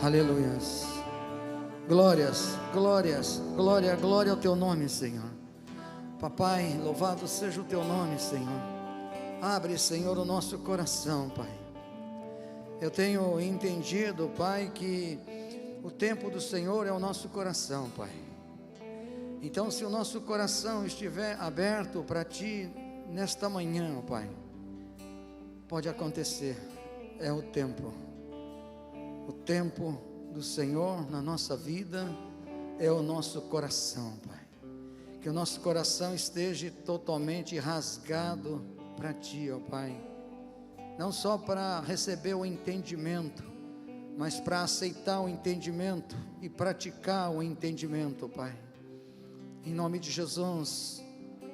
Aleluias. Glórias, glórias, glória, glória ao teu nome, Senhor. Papai, louvado seja o teu nome, Senhor. Abre, Senhor, o nosso coração, Pai. Eu tenho entendido, Pai, que o tempo do Senhor é o nosso coração, Pai. Então, se o nosso coração estiver aberto para Ti nesta manhã, Pai, pode acontecer, é o tempo do Senhor na nossa vida é o nosso coração, Pai. Que o nosso coração esteja totalmente rasgado para Ti, ó Pai. Não só para receber o entendimento, mas para aceitar o entendimento e praticar o entendimento, Pai. Em nome de Jesus,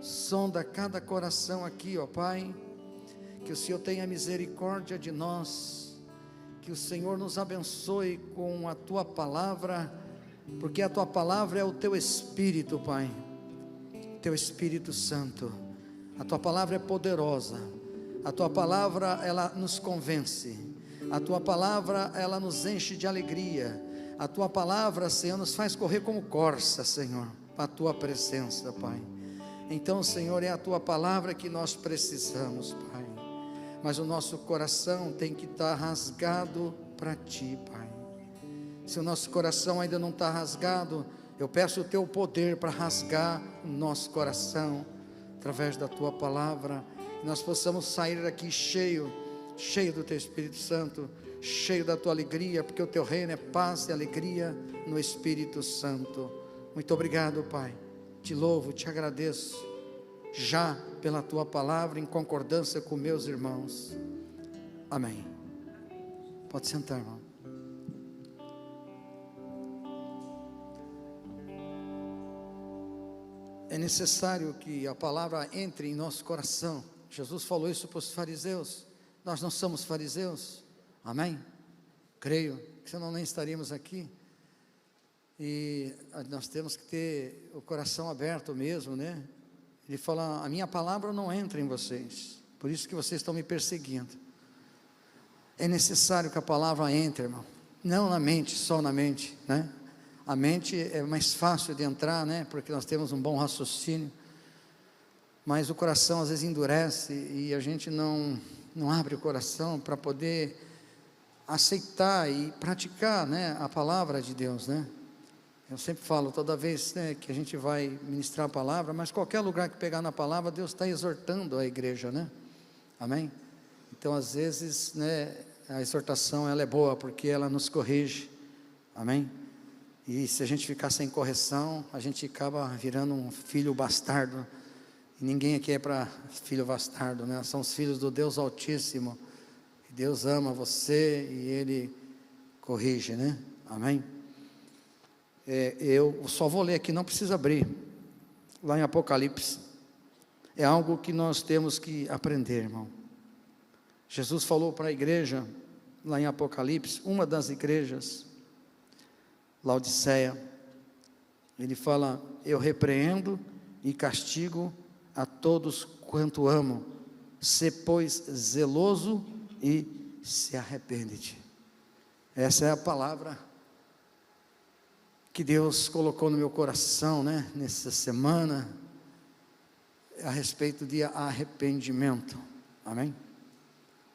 sonda cada coração aqui, ó Pai. Que o Senhor tenha misericórdia de nós, que o Senhor nos abençoe com a Tua palavra, porque a Tua palavra é o Teu Espírito, Pai, Teu Espírito Santo. A Tua palavra é poderosa, a Tua palavra ela nos convence, a Tua palavra ela nos enche de alegria, a Tua palavra, Senhor, nos faz correr como corça, Senhor, para a Tua presença, Pai. Então, Senhor, é a Tua palavra que nós precisamos, Pai. Mas o nosso coração tem que estar rasgado para Ti, Pai. Se o nosso coração ainda não está rasgado, eu peço o Teu poder para rasgar o nosso coração, através da Tua palavra, que nós possamos sair daqui cheio do Teu Espírito Santo, cheio da Tua alegria, porque o Teu reino é paz e alegria no Espírito Santo. Muito obrigado, Pai. Te louvo, te agradeço, já pela Tua palavra, em concordância com meus irmãos. Amém. Pode sentar, irmão. É necessário que a palavra entre em nosso coração. Jesus falou isso para os fariseus. Nós não somos fariseus. Amém? Creio que senão nem estaríamos aqui. E nós temos que ter o coração aberto mesmo, né? Ele fala: a minha palavra não entra em vocês, por isso que vocês estão me perseguindo. É necessário que a palavra entre, irmão, não na mente, só na mente, né? A mente é mais fácil de entrar, né? Porque nós temos um bom raciocínio, mas o coração às vezes endurece e a gente não abre o coração para poder aceitar e praticar, né, a palavra de Deus, né? Eu sempre falo, toda vez, né, que a gente vai ministrar a palavra, mas qualquer lugar que pegar na palavra, Deus está exortando a igreja, né? Amém? Então, às vezes, né, a exortação ela é boa, porque ela nos corrige. Amém? E se a gente ficar sem correção, a gente acaba virando um filho bastardo. E ninguém aqui é para filho bastardo, né? São os filhos do Deus Altíssimo. E Deus ama você e Ele corrige, né? Amém? Eu só vou ler aqui, não precisa abrir, lá em Apocalipse. É algo que nós temos que aprender, irmão. Jesus falou para a igreja, lá em Apocalipse, uma das igrejas, Laodiceia. Ele fala: eu repreendo e castigo a todos quanto amo, sê pois zeloso e se arrepende-te. Essa é a palavra que Deus colocou no meu coração, né, nessa semana, a respeito de arrependimento. Amém?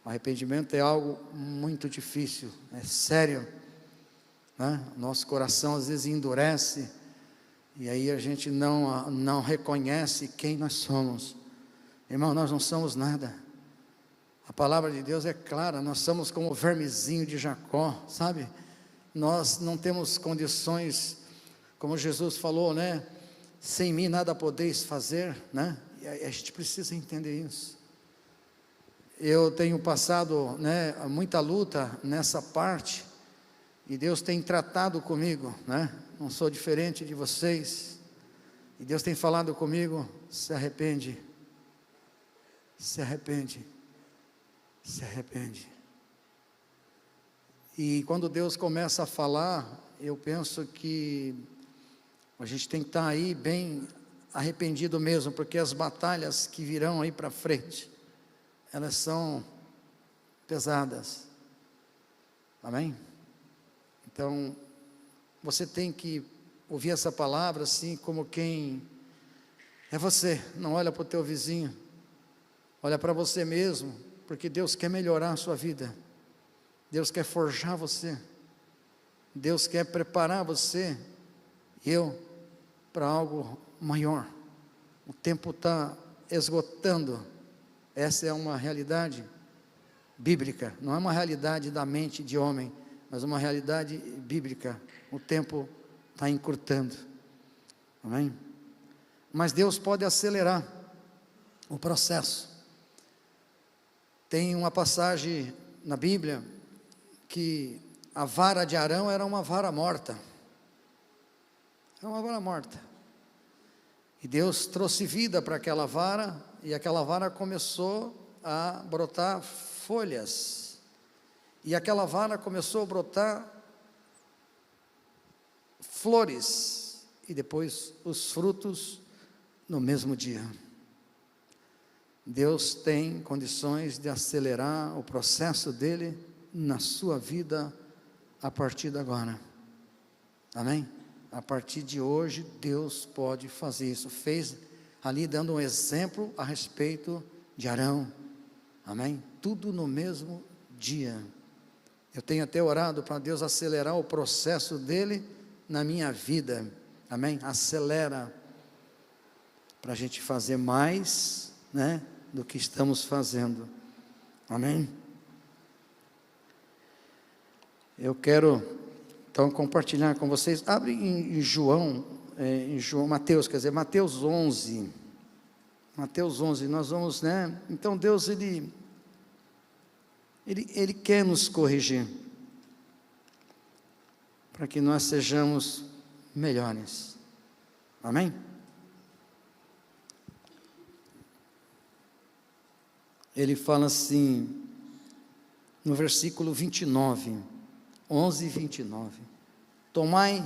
O arrependimento é algo muito difícil, é sério, né? Nosso coração às vezes endurece, e aí a gente não reconhece quem nós somos. Irmão, nós não somos nada. A palavra de Deus é clara, nós somos como o vermezinho de Jacó, sabe? Nós não temos condições, como Jesus falou, né? Sem mim nada podeis fazer, né? E a gente precisa entender isso. Eu tenho passado, né, muita luta nessa parte, e Deus tem tratado comigo, né? Não sou diferente de vocês, e Deus tem falado comigo: se arrepende, se arrepende, se arrepende. E quando Deus começa a falar, eu penso que a gente tem que estar aí bem arrependido mesmo, porque as batalhas que virão aí para frente, elas são pesadas. Amém? Então, você tem que ouvir essa palavra assim, como quem é você. Não olha para o teu vizinho, olha para você mesmo, porque Deus quer melhorar a sua vida, Deus quer forjar você, Deus quer preparar você e eu para algo maior. O tempo está esgotando. Essa é uma realidade bíblica, não é uma realidade da mente de homem, mas uma realidade bíblica. O tempo está encurtando, amém? Mas Deus pode acelerar o processo. Tem uma passagem na Bíblia que a vara de Arão era uma vara morta. Era uma vara morta. E Deus trouxe vida para aquela vara, e aquela vara começou a brotar folhas. E aquela vara começou a brotar flores, e depois os frutos no mesmo dia. Deus tem condições de acelerar o processo dele na sua vida a partir de agora, amém? A partir de hoje Deus pode fazer isso. Fez ali dando um exemplo a respeito de Arão, amém? Tudo no mesmo dia. Eu tenho até orado para Deus acelerar o processo dele na minha vida, amém? Acelera, para a gente fazer mais, né, do que estamos fazendo, amém? Eu quero então compartilhar com vocês. Abre em João, Mateus 11, Mateus 11, nós vamos, né, então Deus, Ele quer nos corrigir, para que nós sejamos melhores, amém? Ele fala assim, no versículo 29, 11 e 29, tomai,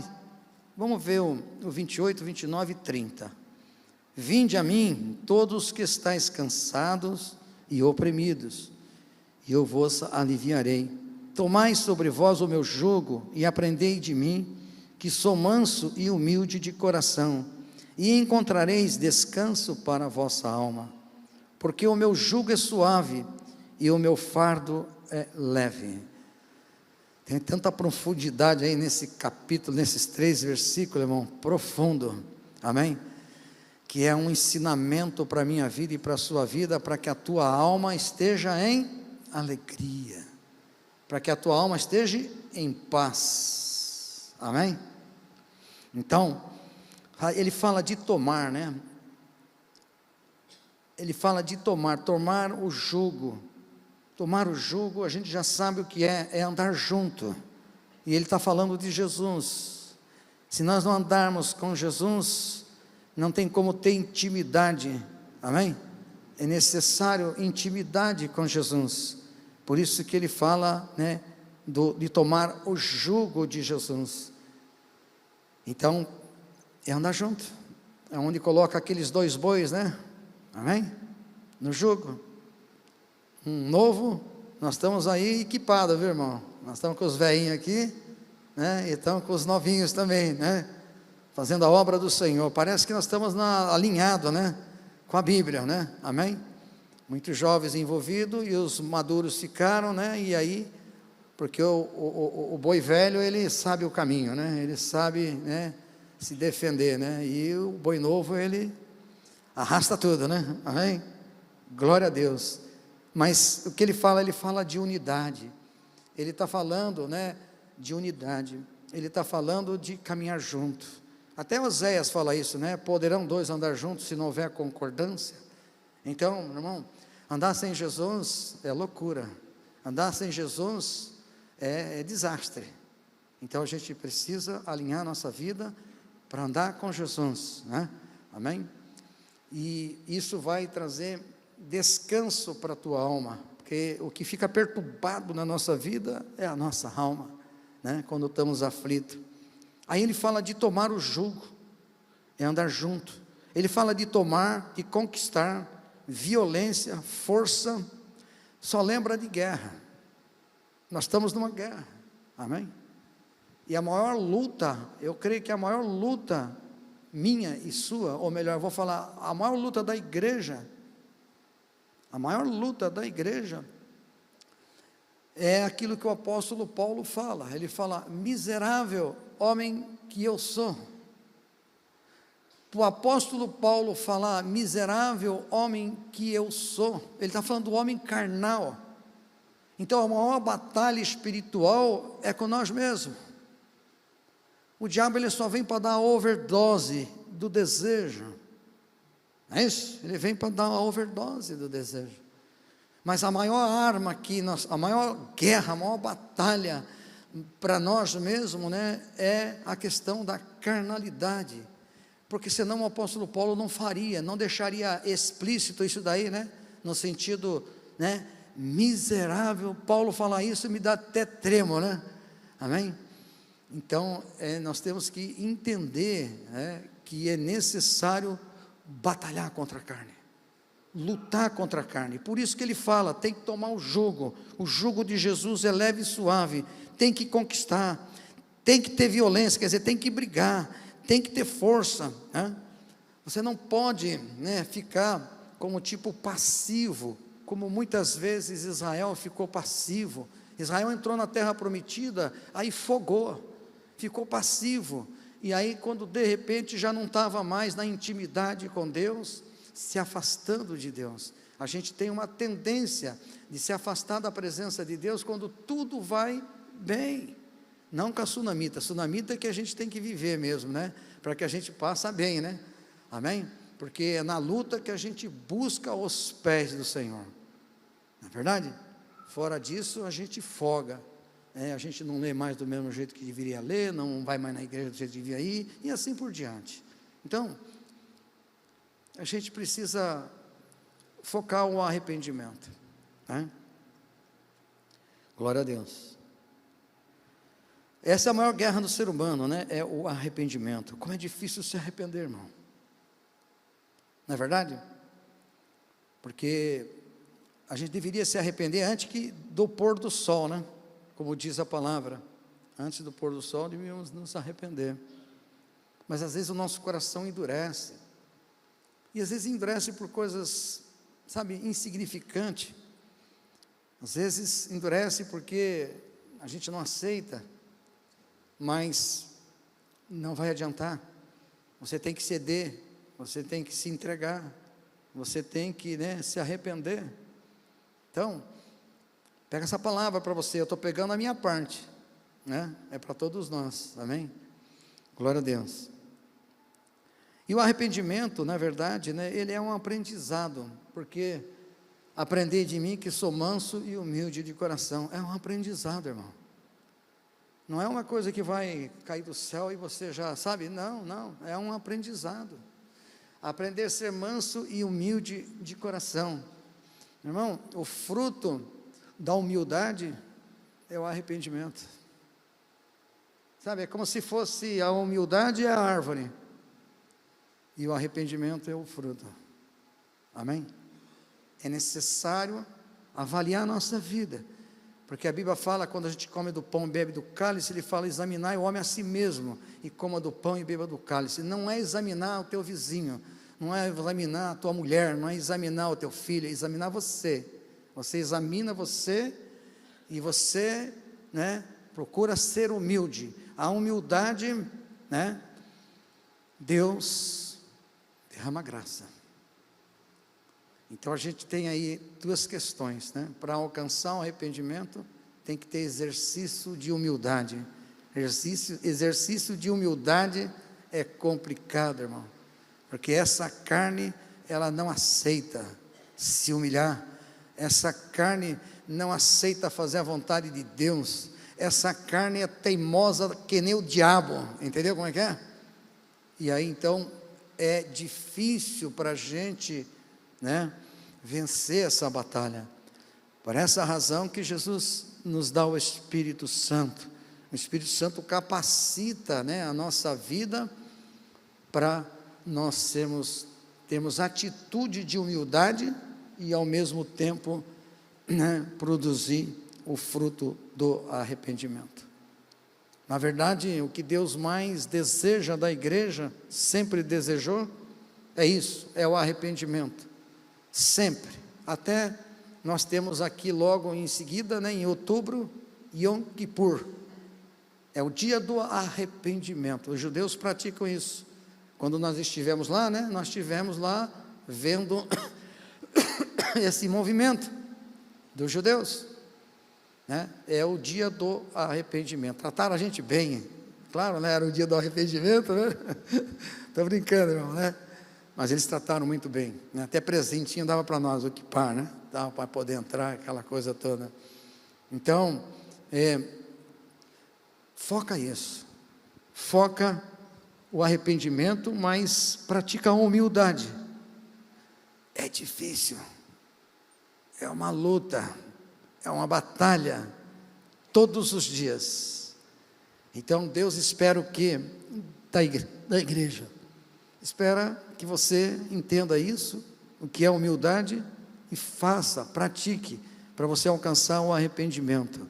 vamos ver o 28, 29 e 30, vinde a mim, todos que estáis cansados e oprimidos, e eu vos aliviarei, tomai sobre vós o meu jugo, e aprendei de mim, que sou manso e humilde de coração, e encontrareis descanso para a vossa alma, porque o meu jugo é suave, e o meu fardo é leve. Tem tanta profundidade aí nesse capítulo, nesses 3 versículos, irmão, profundo, amém? Que é um ensinamento para a minha vida e para a sua vida, para que a tua alma esteja em alegria, para que a tua alma esteja em paz, amém? Então, ele fala de tomar, né? Ele fala de tomar o jugo. Tomar o jugo, a gente já sabe o que é andar junto. E ele está falando de Jesus. Se nós não andarmos com Jesus, não tem como ter intimidade, amém? É necessário intimidade com Jesus. Por isso que ele fala, né, de tomar o jugo de Jesus. Então, é andar junto. É onde coloca aqueles 2 bois, né? Amém? No jugo. Um novo, nós estamos aí equipados, viu, irmão? Nós estamos com os velhinhos aqui, né? E estamos com os novinhos também, né? Fazendo a obra do Senhor. Parece que nós estamos alinhados, né? Com a Bíblia, né? Amém? Muitos jovens envolvidos e os maduros ficaram, né? E aí, porque o boi velho, ele sabe o caminho, né? Ele sabe, né, se defender, né? E o boi novo, ele arrasta tudo, né? Amém? Glória a Deus. Mas o que ele fala de unidade. Ele está falando, né, de unidade. Ele está falando de caminhar junto. Até Oséias fala isso, né? Poderão 2 andar juntos se não houver concordância? Então, meu irmão, andar sem Jesus é loucura. Andar sem Jesus é desastre. Então a gente precisa alinhar nossa vida para andar com Jesus, né? Amém? E isso vai trazer descanso para a tua alma, porque o que fica perturbado na nossa vida é a nossa alma, né? Quando estamos aflitos. Aí ele fala de tomar o jugo, é andar junto. Ele fala de tomar, de conquistar, violência, força. Só lembra de guerra. Nós estamos numa guerra, amém? E a maior luta, eu creio que a maior luta minha e sua, ou melhor, eu vou falar, a maior luta da igreja, é aquilo que o apóstolo Paulo fala. Ele fala: miserável homem que eu sou. O apóstolo Paulo falar miserável homem que eu sou, ele está falando do homem carnal. Então a maior batalha espiritual é com nós mesmos. O diabo ele só vem para dar a overdose do desejo, não é isso? Ele vem para dar a overdose do desejo. Mas a maior arma aqui, a maior guerra, a maior batalha para nós mesmos, né, é a questão da carnalidade. Porque senão o apóstolo Paulo não faria, não deixaria explícito isso daí, né, no sentido, né, miserável. Paulo falar isso me dá até tremo, né, amém? Então, nós temos que entender, né, que é necessário batalhar contra a carne, lutar contra a carne. Por isso que ele fala, tem que tomar o jugo de Jesus é leve e suave, tem que conquistar, tem que ter violência, quer dizer, tem que brigar, tem que ter força, né? Você não pode, né, ficar como tipo passivo, como muitas vezes Israel ficou passivo. Israel entrou na terra prometida, aí fogou, ficou passivo, e aí quando de repente já não estava mais na intimidade com Deus, se afastando de Deus. A gente tem uma tendência de se afastar da presença de Deus quando tudo vai bem, não com a sunamita é que a gente tem que viver mesmo, né, para que a gente passe bem, né, amém? Porque é na luta que a gente busca os pés do Senhor, não é verdade? Fora disso a gente foga, a gente não lê mais do mesmo jeito que deveria ler, não vai mais na igreja do jeito que devia ir, e assim por diante. Então, a gente precisa focar o arrependimento, né? Glória a Deus. Essa é a maior guerra do ser humano, né? É o arrependimento. Como é difícil se arrepender, irmão, não é verdade? Porque a gente deveria se arrepender antes do pôr do sol, né? Como diz a palavra, antes do pôr do sol devíamos nos arrepender. Mas às vezes o nosso coração endurece, e às vezes endurece por coisas, sabe, insignificantes. Às vezes endurece porque a gente não aceita, mas não vai adiantar. Você tem que ceder, você tem que se entregar, você tem que, né, se arrepender. Então, pega essa palavra para você, eu estou pegando a minha parte, né? É para todos nós, amém? Glória a Deus. E o arrependimento, na verdade, né, ele é um aprendizado, porque aprender de mim que sou manso e humilde de coração, é um aprendizado, irmão. Não é uma coisa que vai cair do céu e você já sabe, não, é um aprendizado. Aprender a ser manso e humilde de coração. Irmão, o fruto da humildade é o arrependimento. Sabe, é como se fosse a humildade é a árvore, e o arrependimento é o fruto. Amém? É necessário avaliar a nossa vida, porque a Bíblia fala, quando a gente come do pão e bebe do cálice, ele fala, examinar o homem a si mesmo, e coma do pão e beba do cálice. Não é examinar o teu vizinho, não é examinar a tua mulher, não é examinar o teu filho, é examinar você. Você examina você, e você, né, procura ser humilde. A humildade, né, Deus derrama graça. Então a gente tem aí duas questões, né? Para alcançar o arrependimento, tem que ter exercício de humildade. Exercício de humildade é complicado, irmão, porque essa carne, ela não aceita se humilhar, essa carne não aceita fazer a vontade de Deus, essa carne é teimosa que nem o diabo, entendeu como é que é? E aí então é difícil para a gente, né, vencer essa batalha. Por essa razão que Jesus nos dá o Espírito Santo. O Espírito Santo capacita, né, a nossa vida para nós termos atitude de humildade e ao mesmo tempo, né, produzir o fruto do arrependimento. Na verdade, o que Deus mais deseja da igreja, sempre desejou, é isso, é o arrependimento, sempre. Até nós temos aqui logo em seguida, né, em outubro, Yom Kippur, é o dia do arrependimento. Os judeus praticam isso. Quando nós estivemos lá, né, nós estivemos lá vendo esse movimento dos judeus, né? É o dia do arrependimento. Trataram a gente bem, claro, né? Era o dia do arrependimento, né? Estou brincando, irmão, né? Mas eles trataram muito bem, né? Até presentinho dava para nós, o kippah, né? Dava para poder entrar, aquela coisa toda. Então, foca isso, foca o arrependimento, mas pratica a humildade. É difícil, é uma luta, é uma batalha, todos os dias. Então Deus espera o quê? Da igreja, espera que você entenda isso, o que é humildade, e faça, pratique, para você alcançar o arrependimento.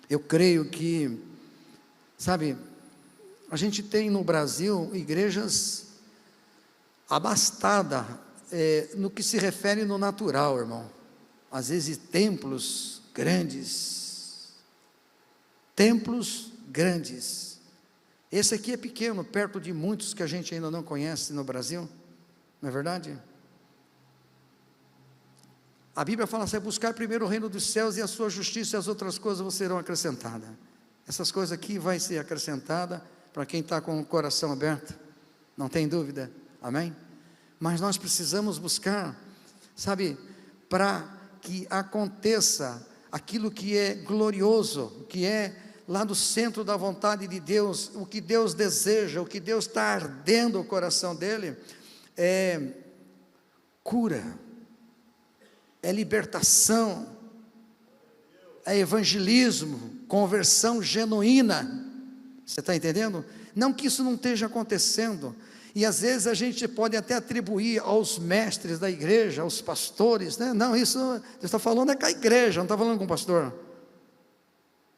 Eu creio que, sabe, a gente tem no Brasil igrejas abastadas, no que se refere no natural, irmão. Às vezes templos grandes, esse aqui é pequeno, perto de muitos que a gente ainda não conhece no Brasil, não é verdade? A Bíblia fala assim: buscar primeiro o reino dos céus e a sua justiça, e as outras coisas vos serão acrescentadas. Essas coisas aqui vai ser acrescentada para quem está com o coração aberto, não tem dúvida, amém? Mas nós precisamos buscar, sabe, para que aconteça aquilo que é glorioso, que é lá do centro da vontade de Deus, o que Deus deseja, o que Deus está ardendo o coração dele, é cura, é libertação, é evangelismo, conversão genuína. Você está entendendo? Não que isso não esteja acontecendo, e às vezes a gente pode até atribuir aos mestres da igreja, aos pastores, né? Não, isso Deus está falando é com a igreja, não está falando com o pastor,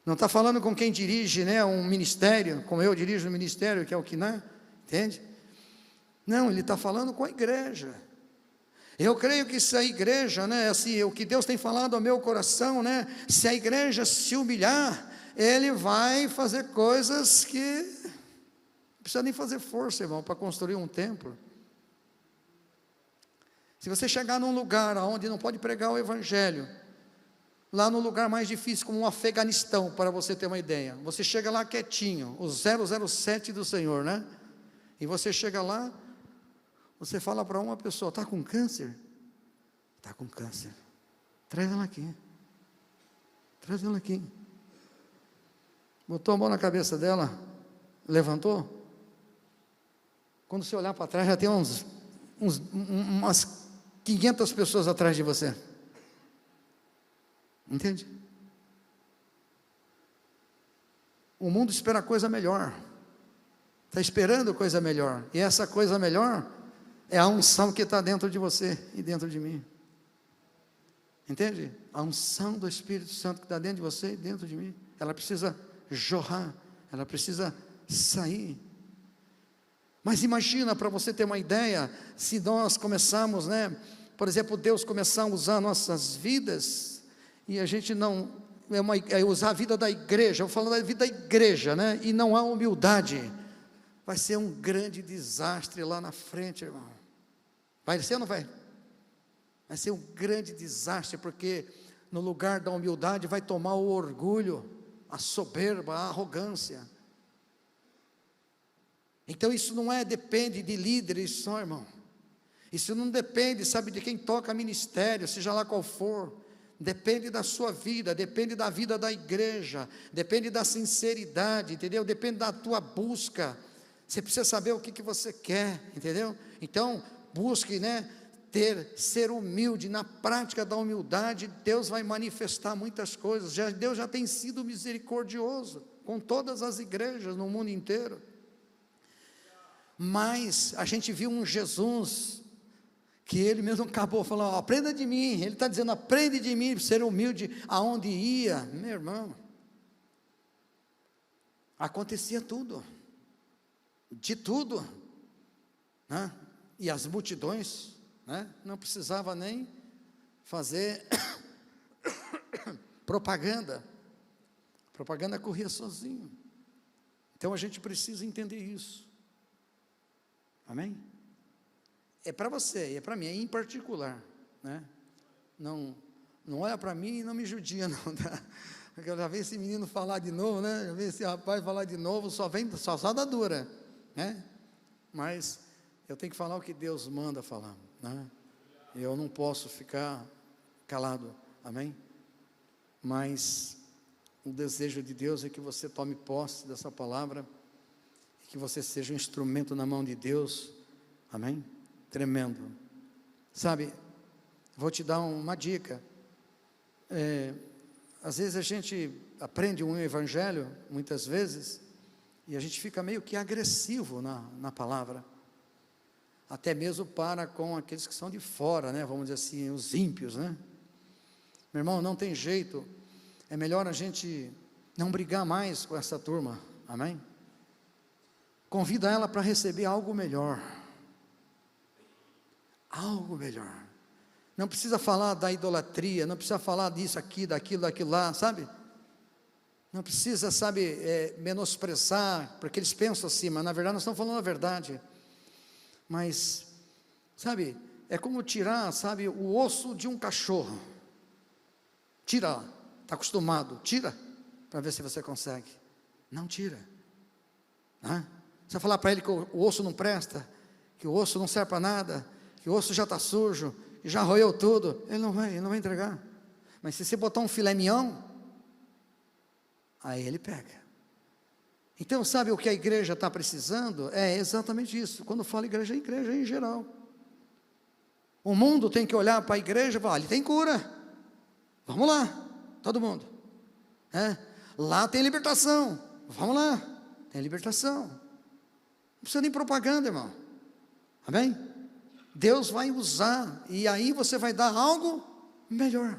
não está falando com quem dirige, né, um ministério, como eu dirijo um ministério, que é o Quiná, entende? Não, ele está falando com a igreja. Eu creio que se a igreja, né, assim, o que Deus tem falado ao meu coração, né, se a igreja se humilhar, Ele vai fazer coisas que não precisa nem fazer força, irmão, para construir um templo. Se você chegar num lugar onde não pode pregar o evangelho, lá no lugar mais difícil, como um Afeganistão, para você ter uma ideia, você chega lá quietinho, o 007 do Senhor, né? E você chega lá, você fala para uma pessoa: está com câncer? Está com câncer, traz ela aqui, botou a mão na cabeça dela, levantou. Quando você olhar para trás, já tem umas 500 pessoas atrás de você, entende? O mundo espera coisa melhor, está esperando coisa melhor, e essa coisa melhor é a unção que está dentro de você e dentro de mim, entende? A unção do Espírito Santo que está dentro de você e dentro de mim, ela precisa jorrar, ela precisa sair. Mas imagina, para você ter uma ideia, se nós começarmos, né, por exemplo, Deus começar a usar nossas vidas, e a gente não, usar a vida da igreja, eu falo da vida da igreja, né, e não há humildade, vai ser um grande desastre lá na frente, irmão. Vai ser ou não vai? Vai ser um grande desastre, porque no lugar da humildade vai tomar o orgulho, a soberba, a arrogância. Então isso não depende de líderes só, irmão. Isso não depende, sabe, de quem toca ministério, seja lá qual for. Depende da sua vida, depende da vida da igreja, depende da sinceridade, entendeu? Depende da tua busca. Você precisa saber o que você quer, entendeu? Então, busque, né, ser humilde. Na prática da humildade, Deus vai manifestar muitas coisas. Deus já tem sido misericordioso com todas as igrejas no mundo inteiro. Mas a gente viu um Jesus que Ele mesmo acabou falando: aprenda de mim. Ele está dizendo: aprende de mim, ser humilde aonde ia. Meu irmão, acontecia tudo, de tudo, né? E as multidões, né? Não precisava nem fazer propaganda, a propaganda corria sozinho. Então a gente precisa entender isso, amém? É para você, é para mim, é em particular, né? Não olha para mim e não me judia, não, tá? Porque eu já vi esse menino falar de novo, né? Já vi esse rapaz falar de novo, só dá dura, né? Mas eu tenho que falar o que Deus manda falar, né? Eu não posso ficar calado, amém? Mas o desejo de Deus é que você tome posse dessa palavra, e que você seja um instrumento na mão de Deus, amém? Tremendo. Sabe, vou te dar uma dica. Às vezes a gente aprende um evangelho, muitas vezes, e a gente fica meio que agressivo na palavra, até mesmo para com aqueles que são de fora, né? Vamos dizer assim, os ímpios, né? Meu irmão, não tem jeito, é melhor a gente não brigar mais com essa turma, amém? Convida ela para receber algo melhor, não precisa falar da idolatria, não precisa falar disso aqui, daquilo lá, sabe? Não precisa, sabe, menosprezar, porque eles pensam assim, mas na verdade nós estamos falando a verdade. Mas, sabe, é como tirar, sabe, o osso de um cachorro. Tira, está acostumado, tira, para ver se você consegue. Não tira, né? Você falar para ele que o osso não presta, que o osso não serve para nada, que o osso já está sujo, já roeu tudo, ele não vai entregar. Mas se você botar um filé mignon, aí ele pega. Então, sabe o que a igreja está precisando? É exatamente isso. Quando fala igreja, é igreja em geral. O mundo tem que olhar para a igreja e falar, ali tem cura, vamos lá, todo mundo, lá tem libertação, vamos lá, tem libertação. Não precisa nem propaganda, irmão, amém? Deus vai usar, e aí você vai dar algo melhor.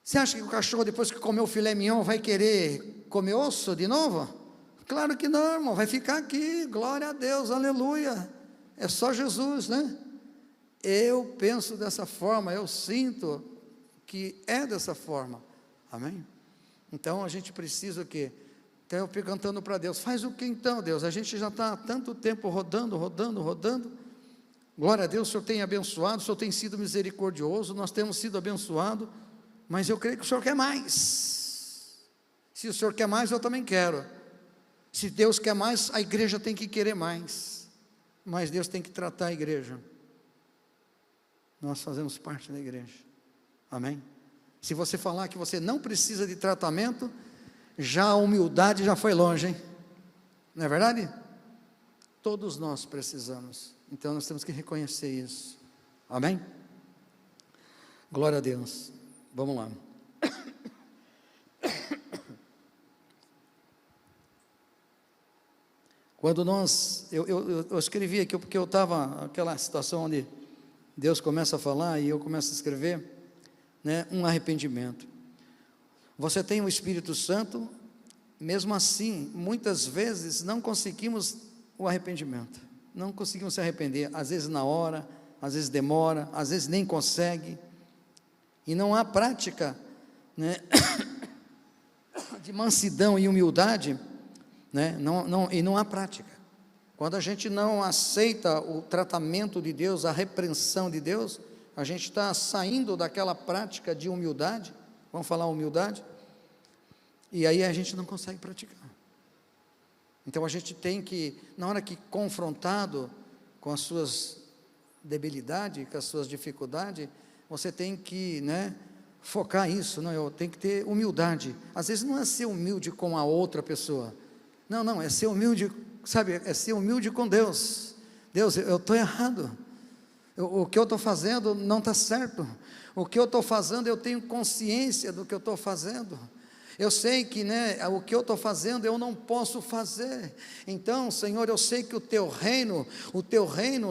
Você acha que o cachorro, depois que comeu o filé mignon, vai querer comer osso de novo? Claro que não, irmão, vai ficar aqui, glória a Deus, aleluia, é só Jesus, né? Eu penso dessa forma, eu sinto que é dessa forma, amém? Então a gente precisa o quê? Então eu fico cantando para Deus, faz o que então, Deus? A gente já está há tanto tempo rodando, glória a Deus, o Senhor tem abençoado, o Senhor tem sido misericordioso, nós temos sido abençoados, mas eu creio que o Senhor quer mais. Se o Senhor quer mais, eu também quero. Se Deus quer mais, a igreja tem que querer mais, mas Deus tem que tratar a igreja. Nós fazemos parte da igreja, amém? Se você falar que você não precisa de tratamento, já a humildade já foi longe, hein? Não é verdade? Todos nós precisamos, então nós temos que reconhecer isso, amém? Glória a Deus, vamos lá. Quando eu escrevi aqui, porque eu estava naquela situação onde Deus começa a falar e eu começo a escrever, né, um arrependimento. Você tem o Espírito Santo, mesmo assim, muitas vezes não conseguimos o arrependimento, não conseguimos se arrepender, às vezes na hora, às vezes demora, às vezes nem consegue, e não há prática, né, de mansidão e humildade, né? E não há prática. Quando a gente não aceita o tratamento de Deus, a repreensão de Deus, a gente está saindo daquela prática de humildade, vamos falar humildade, e aí a gente não consegue praticar. Então a gente tem que, na hora que confrontado com as suas debilidades, com as suas dificuldades, você tem que, né, focar isso, não, eu tenho que ter humildade. Às vezes não é ser humilde com a outra pessoa, não, é ser humilde, sabe, é ser humilde com Deus. Deus, eu estou errado, o que eu estou fazendo não está certo, o que eu estou fazendo, eu tenho consciência do que eu estou fazendo, Eu sei que, o que eu estou fazendo eu não posso fazer. Então, Senhor, eu sei que o teu reino,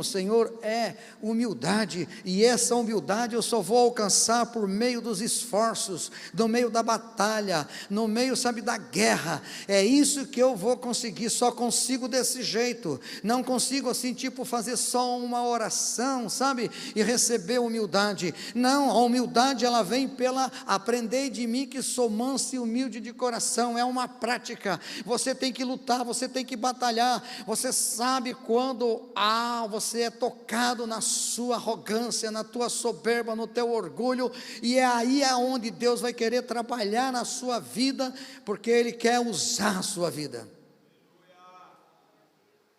Senhor, é humildade, e essa humildade eu só vou alcançar por meio dos esforços, no meio da batalha, no meio, sabe, da guerra. É isso que eu vou conseguir, só consigo desse jeito. Não consigo assim, tipo, fazer só uma oração, sabe, e receber humildade. Não, a humildade ela vem pela aprender de mim que sou manso e humilde de coração. É uma prática. Você tem que lutar, você tem que batalhar. Você sabe quando você é tocado na sua arrogância, na tua soberba, no teu orgulho, e é aí aonde Deus vai querer trabalhar na sua vida, porque Ele quer usar a sua vida.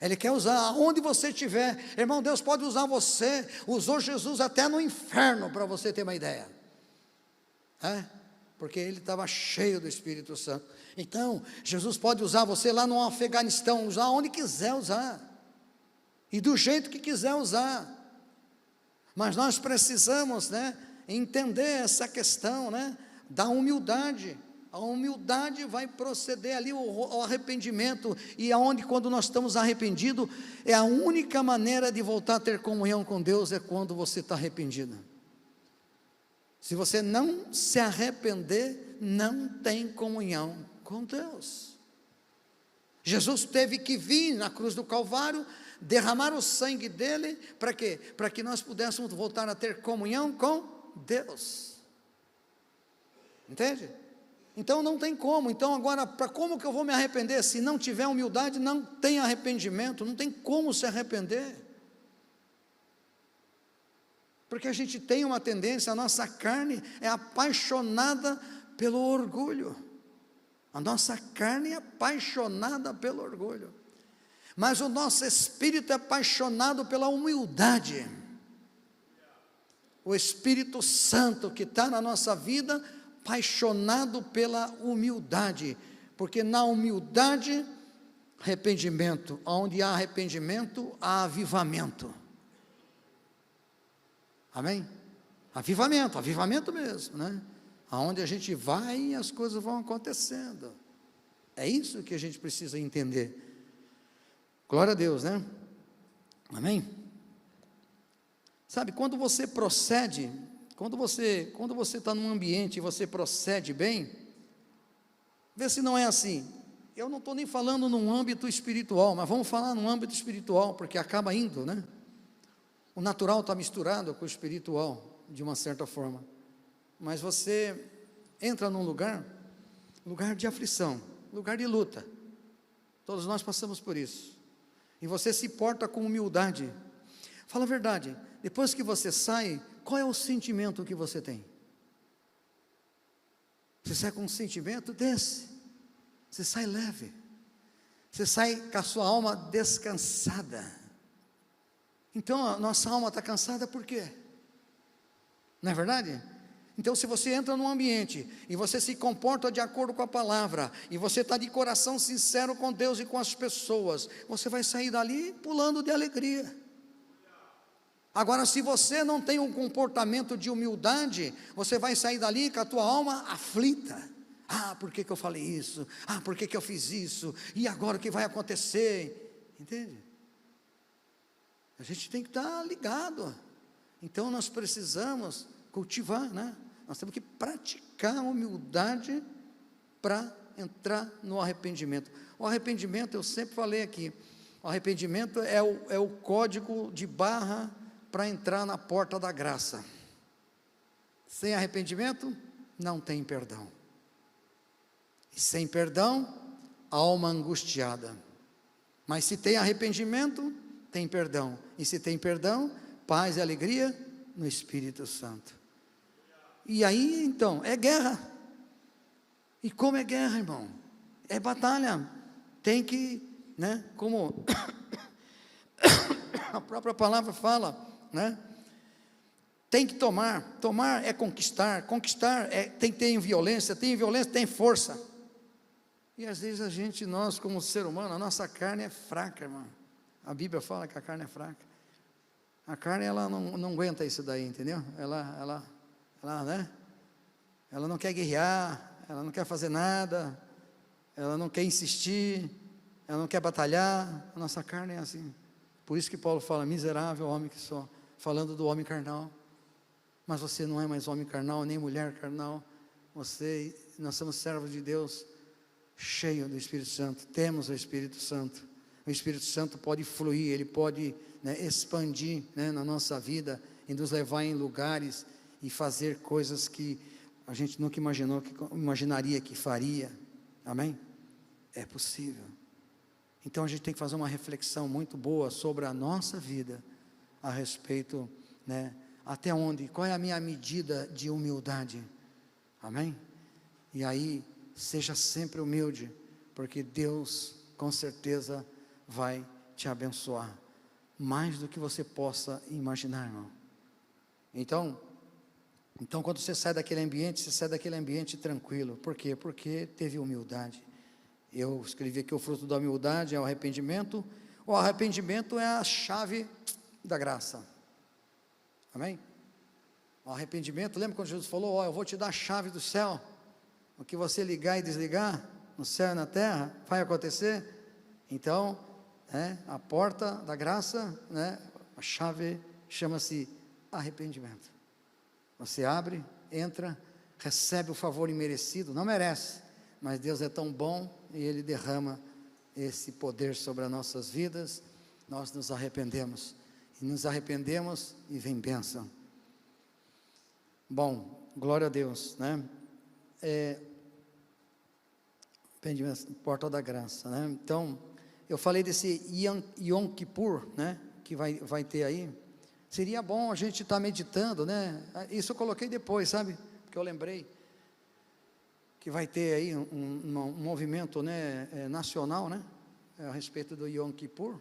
Ele quer usar aonde você estiver. Irmão, Deus pode usar você. Usou Jesus até no inferno, para você ter uma ideia. Porque ele estava cheio do Espírito Santo. Então, Jesus pode usar você lá no Afeganistão, usar onde quiser usar, e do jeito que quiser usar. Mas nós precisamos, entender essa questão, da humildade. A humildade vai proceder ali o arrependimento, e aonde quando nós estamos arrependidos, é a única maneira de voltar a ter comunhão com Deus, é quando você está arrependido. Se você não se arrepender, não tem comunhão com Deus. Jesus teve que vir na cruz do Calvário, derramar o sangue dele, para quê? Para que nós pudéssemos voltar a ter comunhão com Deus. Entende? Então não tem como. Então agora, para como que eu vou me arrepender? Se não tiver humildade, não tem arrependimento, não tem como se arrepender. Porque a gente tem uma tendência, a nossa carne é apaixonada pelo orgulho. A nossa carne é apaixonada pelo orgulho. Mas o nosso espírito é apaixonado pela humildade. O Espírito Santo que está na nossa vida, apaixonado pela humildade. Porque na humildade, arrependimento. Onde há arrependimento, há avivamento. Amém? Avivamento mesmo, aonde a gente vai e as coisas vão acontecendo. É isso que a gente precisa entender. Glória a Deus, Amém? Sabe, quando você procede, quando você está num ambiente e você procede bem, vê se não é assim. Eu não estou nem falando num âmbito espiritual, mas vamos falar num âmbito espiritual, porque acaba indo, O natural está misturado com o espiritual, de uma certa forma. Mas você entra num lugar de aflição, lugar de luta. Todos nós passamos por isso. E você se porta com humildade. Fala a verdade, depois que você sai, qual é o sentimento que você tem? Você sai com um sentimento desse. Você sai leve. Você sai com a sua alma descansada. Então a nossa alma está cansada por quê? Não é verdade? Então se você entra num ambiente e você se comporta de acordo com a palavra, e você está de coração sincero com Deus e com as pessoas, você vai sair dali pulando de alegria. Agora, se você não tem um comportamento de humildade, você vai sair dali com a tua alma aflita. Por que eu falei isso? Por que eu fiz isso? E agora o que vai acontecer? Entende? A gente tem que estar ligado. Então nós precisamos cultivar, Nós temos que praticar a humildade para entrar no arrependimento. O arrependimento, eu sempre falei aqui, o arrependimento é o código de barra para entrar na porta da graça. Sem arrependimento, não tem perdão. E sem perdão, alma angustiada. Mas se tem arrependimento, tem perdão. E se tem perdão, paz e alegria no Espírito Santo. E aí, então, é guerra. E como é guerra, irmão? É batalha. Tem que, como a própria palavra fala, Tem que tomar. Tomar é conquistar. Conquistar tem que ter violência. Tem violência, tem força. E às vezes nós como ser humano, a nossa carne é fraca, irmão. A Bíblia fala que a carne é fraca. A carne, ela não aguenta isso daí, entendeu? Ela não quer guerrear, ela não quer fazer nada, ela não quer insistir, ela não quer batalhar. A nossa carne é assim. Por isso que Paulo fala, miserável homem que sou, falando do homem carnal. Mas você não é mais homem carnal, nem mulher carnal. Nós somos servos de Deus, cheio do Espírito Santo. Temos o Espírito Santo. O Espírito Santo pode fluir, ele pode, né, expandir, né, na nossa vida e nos levar em lugares e fazer coisas que a gente nunca imaginaria que faria. Amém? É possível. Então a gente tem que fazer uma reflexão muito boa sobre a nossa vida a respeito, né, até onde, qual é a minha medida de humildade. Amém? E aí, seja sempre humilde, porque Deus com certeza vai te abençoar, mais do que você possa imaginar, irmão. Então quando você sai daquele ambiente, você sai daquele ambiente tranquilo. Por quê? Porque teve humildade. Eu escrevi aqui, o fruto da humildade é o arrependimento. O arrependimento é a chave da graça. Amém? O arrependimento, lembra quando Jesus falou, eu vou te dar a chave do céu, o que você ligar e desligar, no céu e na terra, vai acontecer. Então, a porta da graça, né, a chave chama-se arrependimento. Você abre, entra, recebe o favor imerecido, não merece, mas Deus é tão bom e Ele derrama esse poder sobre as nossas vidas. Nós nos arrependemos, e vem bênção. Bom, glória a Deus, né? Porta da graça, né? Então, eu falei desse Yom Kippur, né? Que vai ter aí. Seria bom a gente estar meditando, né? Isso eu coloquei depois, sabe? Porque eu lembrei que vai ter aí um movimento, né, nacional, né? A respeito do Yom Kippur.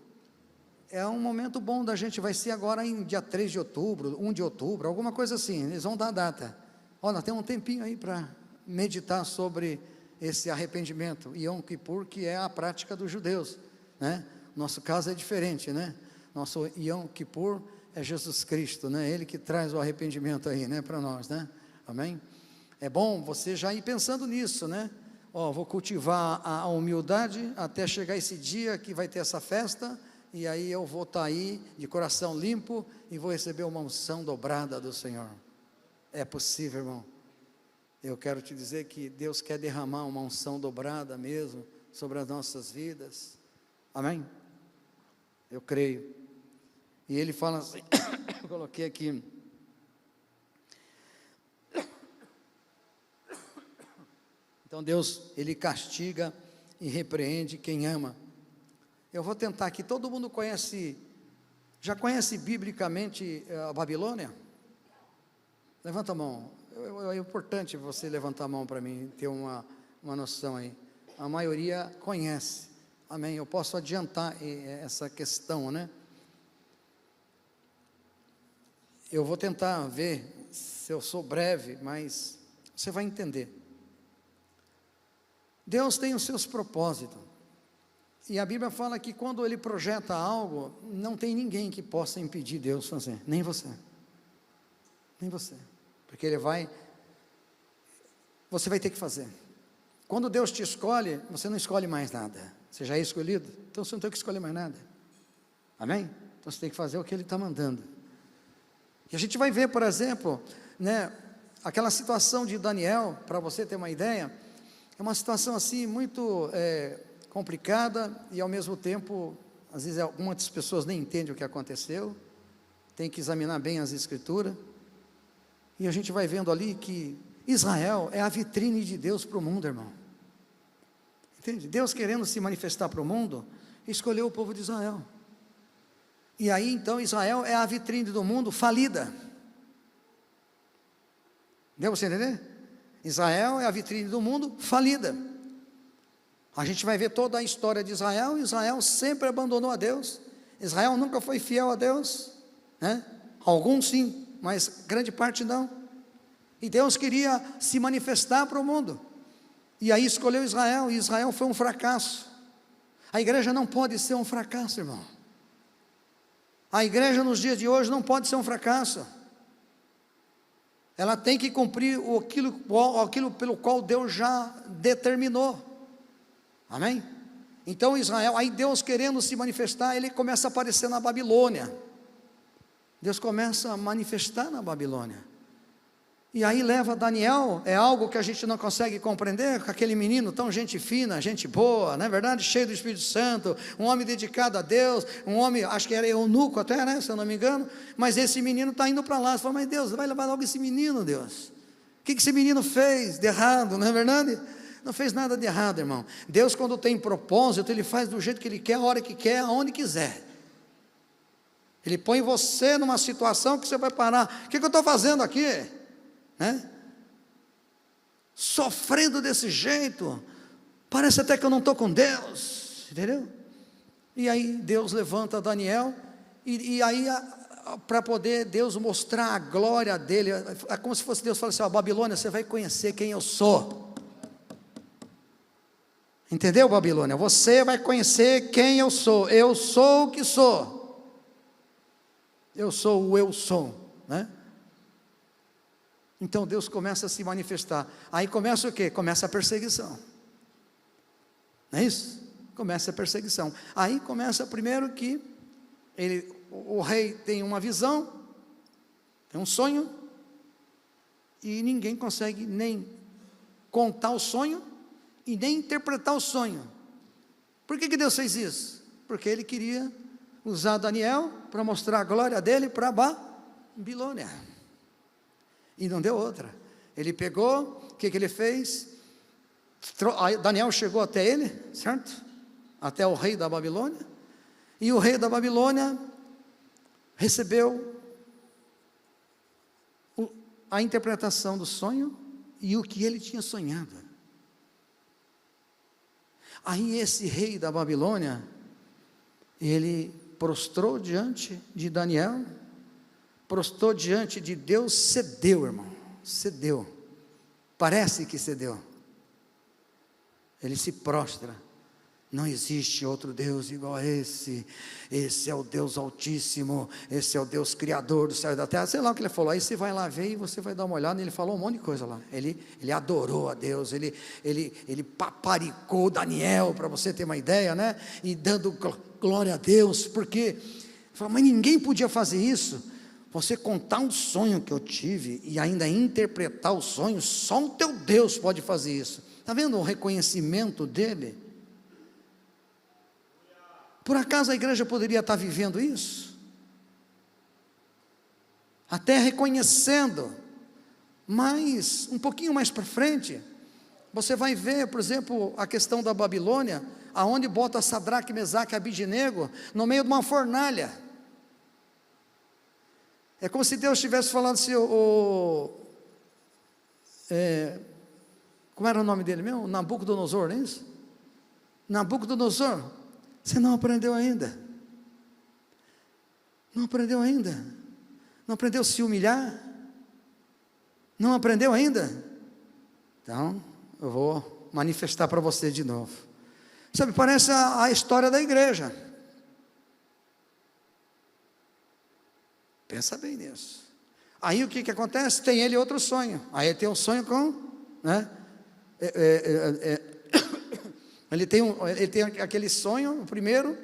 É um momento bom da gente, vai ser agora em dia 3 de outubro, 1 de outubro, alguma coisa assim, eles vão dar a data. Nós temos um tempinho aí para meditar sobre esse arrependimento, Yom Kippur, que é a prática dos judeus, né? Nosso caso é diferente, né? Nosso Yom Kippur é Jesus Cristo, né? Ele que traz o arrependimento aí, né, para nós, né? Amém? É bom você já ir pensando nisso, né? Vou cultivar a humildade até chegar esse dia que vai ter essa festa, e aí eu vou estar aí de coração limpo e vou receber uma unção dobrada do Senhor. É possível, irmão. Eu quero te dizer que Deus quer derramar uma unção dobrada mesmo sobre as nossas vidas. Amém? Eu creio. E ele fala assim, eu coloquei aqui. Então Deus, Ele castiga e repreende quem ama. Eu vou tentar aqui, todo mundo já conhece biblicamente a Babilônia? Levanta a mão, é importante você levantar a mão para mim, ter uma noção aí. A maioria conhece, amém? Eu posso adiantar essa questão, né? Eu vou tentar ver se eu sou breve, mas você vai entender. Deus tem os seus propósitos, e a Bíblia fala que quando Ele projeta algo, não tem ninguém que possa impedir Deus fazer, nem você, porque você vai ter que fazer. Quando Deus te escolhe, você não escolhe mais nada, você já é escolhido, então você não tem que escolher mais nada, amém? Então você tem que fazer o que Ele está mandando. E a gente vai ver, por exemplo, né, aquela situação de Daniel, para você ter uma ideia, é uma situação assim muito complicada, e ao mesmo tempo, às vezes algumas pessoas nem entendem o que aconteceu, tem que examinar bem as escrituras, e a gente vai vendo ali que Israel é a vitrine de Deus para o mundo, irmão. Entende? Deus querendo se manifestar para o mundo, escolheu o povo de Israel. E aí então Israel é a vitrine do mundo falida. Deu para você entender? Israel é a vitrine do mundo falida. A gente vai ver toda a história de Israel. Israel sempre abandonou a Deus. Israel nunca foi fiel a Deus, né? Alguns sim, mas grande parte não. E Deus queria se manifestar para o mundo, e aí escolheu Israel, e Israel foi um fracasso. A igreja não pode ser um fracasso, irmão. A igreja nos dias de hoje não pode ser um fracasso. ela tem que cumprir aquilo pelo qual Deus já determinou. Amém? Então Israel, aí Deus querendo se manifestar, ele começa a aparecer na Babilônia. Deus começa a manifestar na Babilônia. E aí leva Daniel, é algo que a gente não consegue compreender, com aquele menino tão gente fina, gente boa, não é verdade? Cheio do Espírito Santo, um homem dedicado a Deus, um homem, acho que era eunuco até, né? Se eu não me engano, mas esse menino está indo para lá, você fala, mas Deus, vai levar logo esse menino, Deus. O que esse menino fez de errado, não é verdade? Não fez nada de errado, irmão. Deus, quando tem propósito, Ele faz do jeito que Ele quer, a hora que quer, aonde quiser. Ele põe você numa situação que você vai parar, o que eu estou fazendo aqui? Sofrendo desse jeito, parece até que eu não estou com Deus, entendeu? E aí Deus levanta Daniel, e aí para poder Deus mostrar a glória dele, é como se fosse Deus falando assim, Babilônia, você vai conhecer quem eu sou. Entendeu, Babilônia? Você vai conhecer quem eu sou o que sou, eu sou o eu sou, né? Então Deus começa a se manifestar, aí começa o quê? Começa a perseguição, não é isso? Começa a perseguição, aí começa primeiro que o rei tem uma visão, tem um sonho, e ninguém consegue nem contar o sonho, e nem interpretar o sonho. Por que Deus fez isso? Porque Ele queria usar Daniel, para mostrar a glória dele para Babilônia. E não deu outra. Ele pegou, o que ele fez? Daniel chegou até ele, certo? Até o rei da Babilônia. E o rei da Babilônia recebeu a interpretação do sonho e o que ele tinha sonhado. Aí esse rei da Babilônia, ele prostrou diante de Daniel, prostrou diante de Deus, cedeu, irmão, cedeu, parece que cedeu, ele se prostra, não existe outro Deus igual a esse é o Deus Altíssimo, esse é o Deus Criador do céu e da terra, sei lá o que ele falou, aí você vai lá ver e você vai dar uma olhada, ele falou um monte de coisa lá, ele adorou a Deus, ele paparicou Daniel, para você ter uma ideia, né, e dando glória a Deus, porque, mas ninguém podia fazer isso, você contar um sonho que eu tive, e ainda interpretar o sonho, só o teu Deus pode fazer isso, está vendo o reconhecimento dele? Por acaso a igreja poderia estar vivendo isso? Até reconhecendo, mas um pouquinho mais para frente, você vai ver, por exemplo, a questão da Babilônia, aonde bota Sadraque, Mesaque e Abidnego, no meio de uma fornalha. É como se Deus estivesse falando assim, como era o nome dele mesmo? Nabucodonosor, não é isso? Nabucodonosor, você não aprendeu ainda? Não aprendeu ainda? Não aprendeu a se humilhar? Não aprendeu ainda? Então, eu vou manifestar para você de novo. Sabe, parece a história da igreja. Pensa bem nisso. Aí o que acontece? Tem ele outro sonho. Aí ele tem um sonho com, né? Ele tem aquele sonho, o primeiro,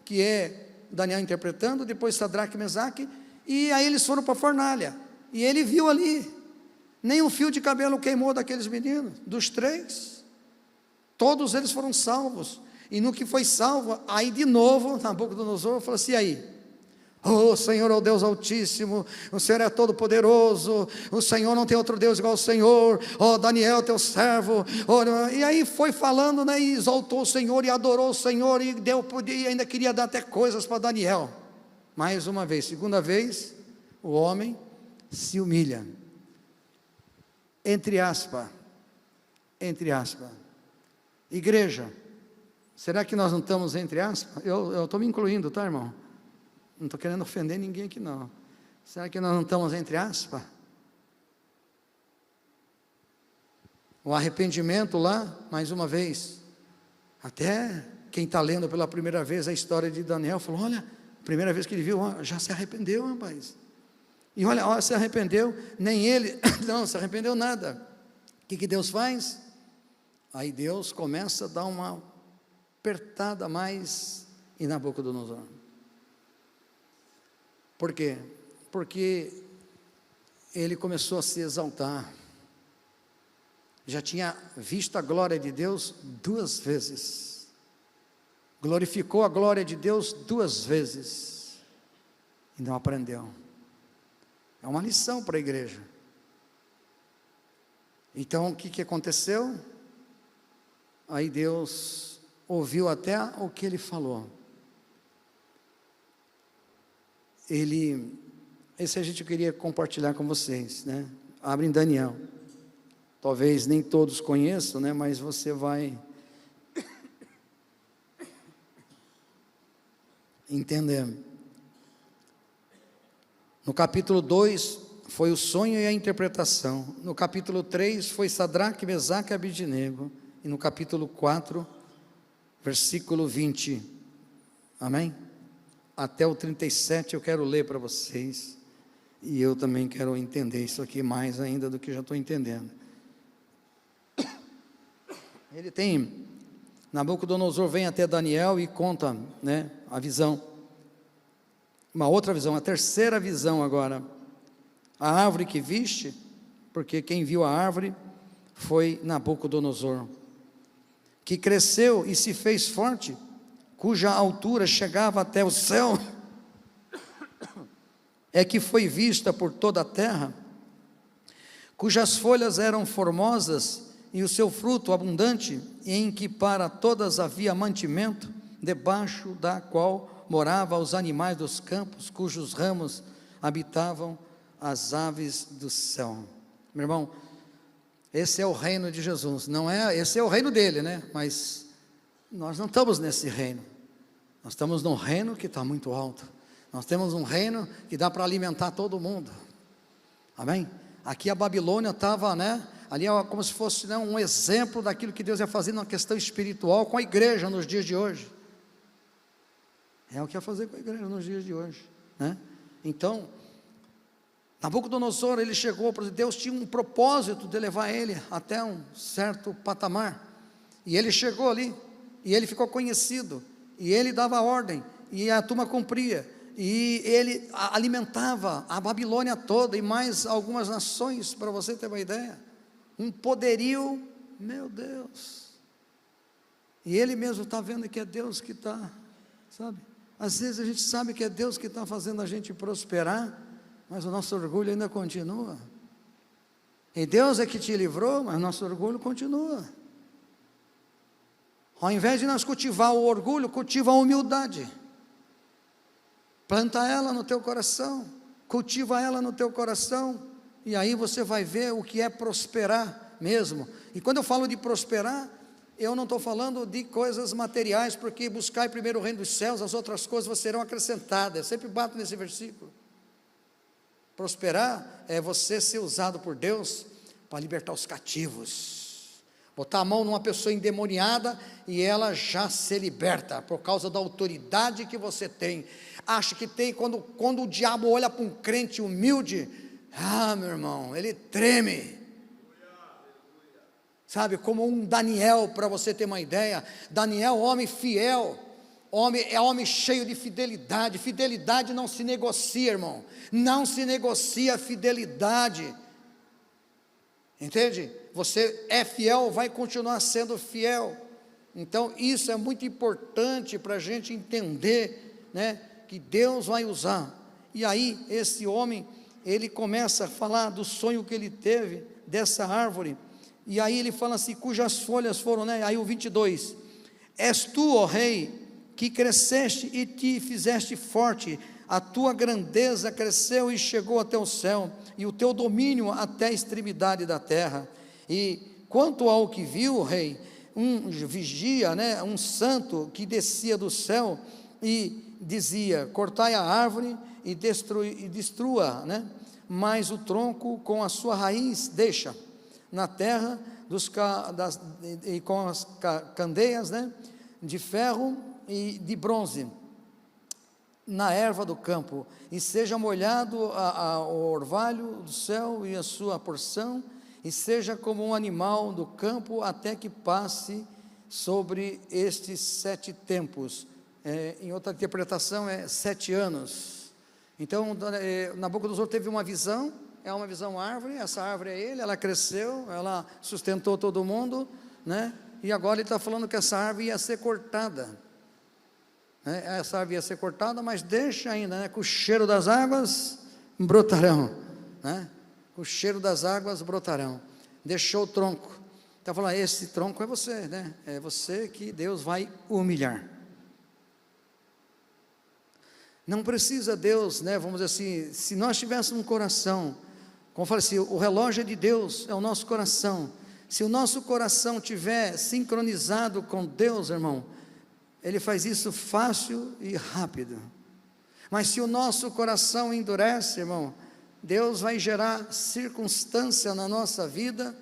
que é Daniel interpretando, depois Sadraque e Mesaque, e aí eles foram para a fornalha, e ele viu ali, nem um fio de cabelo queimou daqueles meninos, dos 3, todos eles foram salvos, e no que foi salvo, aí de novo, Nabucodonosor falou assim, aí, oh Senhor, oh Deus Altíssimo, o Senhor é todo poderoso, o Senhor não tem outro Deus igual ao Senhor, oh Daniel teu servo, e aí foi falando, né, e exaltou o Senhor, e adorou o Senhor, e ainda queria dar até coisas para Daniel, mais uma vez, segunda vez, o homem se humilha, entre aspas, igreja, será que nós não estamos entre aspas? Eu estou me incluindo, tá, irmão? Não estou querendo ofender ninguém aqui não. Será que nós não estamos entre aspas? O arrependimento lá, mais uma vez, até quem está lendo pela primeira vez a história de Daniel, falou, olha, a primeira vez que ele viu, já se arrependeu, rapaz. E olha, se arrependeu, nem ele, não se arrependeu nada. O que Deus faz? Aí Deus começa a dar uma apertada a mais em Nabucodonosor. Por quê? Porque ele começou a se exaltar. Já tinha visto a glória de Deus 2 vezes. Glorificou a glória de Deus 2 vezes. E não aprendeu. É uma lição para a igreja. Então o que aconteceu? Aí Deus ouviu até o que ele falou. Esse a gente queria compartilhar com vocês, né? Abre em Daniel. Talvez nem todos conheçam, né? Mas você vai entender. No capítulo 2 foi o sonho e a interpretação. No capítulo 3 foi Sadraque, Mesaque e Abidnego. E no capítulo 4, versículo 20. Amém? Até o 37 eu quero ler para vocês. E eu também quero entender isso aqui mais ainda do que já estou entendendo. Nabucodonosor vem até Daniel e conta, né, a visão. Uma outra visão, a terceira visão agora. A árvore que viste, porque quem viu a árvore foi Nabucodonosor, que cresceu e se fez forte, cuja altura chegava até o céu, é que foi vista por toda a terra, cujas folhas eram formosas e o seu fruto abundante, em que para todas havia mantimento, debaixo da qual moravam os animais dos campos, cujos ramos habitavam as aves do céu. Meu irmão, esse é o reino de Jesus, esse é o reino dele, né? Mas nós não estamos nesse reino, nós estamos num reino que está muito alto, nós temos um reino que dá para alimentar todo mundo, amém? Aqui a Babilônia estava, né? Ali é como se fosse, né, um exemplo daquilo que Deus ia fazer na questão espiritual com a igreja nos dias de hoje. É o que ia fazer com a igreja nos dias de hoje, né? Então, Nabucodonosor, ele chegou, porque Deus tinha um propósito de levar ele até um certo patamar, e ele chegou ali, e ele ficou conhecido, e ele dava ordem, e a turma cumpria, e ele alimentava a Babilônia toda, e mais algumas nações, para você ter uma ideia, um poderio, meu Deus, e ele mesmo está vendo que é Deus que está, sabe, às vezes a gente sabe que é Deus que está fazendo a gente prosperar, mas o nosso orgulho ainda continua, e Deus é que te livrou, mas o nosso orgulho continua. Ao invés de nós cultivar o orgulho, cultiva a humildade, planta ela no teu coração, cultiva ela no teu coração, e aí você vai ver o que é prosperar mesmo. E quando eu falo de prosperar, eu não estou falando de coisas materiais, porque buscai primeiro o reino dos céus, as outras coisas serão acrescentadas, eu sempre bato nesse versículo. Prosperar é você ser usado por Deus para libertar os cativos, botar a mão numa pessoa endemoniada e ela já se liberta, por causa da autoridade que você tem. Acha que tem, quando o diabo olha para um crente humilde, meu irmão, ele treme, sabe, como um Daniel, para você ter uma ideia. Daniel, homem fiel, homem cheio de fidelidade. Fidelidade não se negocia, irmão, não se negocia a fidelidade, entende? Você é fiel, vai continuar sendo fiel. Então isso é muito importante para a gente entender, né, que Deus vai usar. E aí esse homem, ele começa a falar do sonho que ele teve dessa árvore, e aí ele fala assim, cujas folhas foram, né, aí o 22, és tu, ó rei, que cresceste e te fizeste forte, a tua grandeza cresceu e chegou até o céu, e o teu domínio até a extremidade da terra. E quanto ao que viu, rei, um vigia, né, um santo que descia do céu e dizia, cortai a árvore e destrua, né, mas o tronco com a sua raiz deixa na terra e com as candeias, né, de ferro e de bronze, na erva do campo, e seja molhado o orvalho do céu e a sua porção, e seja como um animal do campo, até que passe sobre estes 7 tempos. Em outra interpretação, 7 anos. Então, Nabucodonosor teve uma visão, é uma visão árvore, essa árvore é ele, ela cresceu, ela sustentou todo mundo, né? E agora ele está falando que essa árvore ia ser cortada. Essa árvore ia ser cortada, mas deixa ainda, né? Com o cheiro das águas brotarão, né? Com o cheiro das águas brotarão. Deixou o tronco. Está falando, esse tronco é você, né? É você que Deus vai humilhar. Não precisa Deus, né? Vamos dizer assim, se nós tivéssemos um coração, como eu falei assim, o relógio é de Deus, é o nosso coração. Se o nosso coração tiver sincronizado com Deus, irmão, Ele faz isso fácil e rápido. Mas se o nosso coração endurece, irmão, Deus vai gerar circunstância na nossa vida,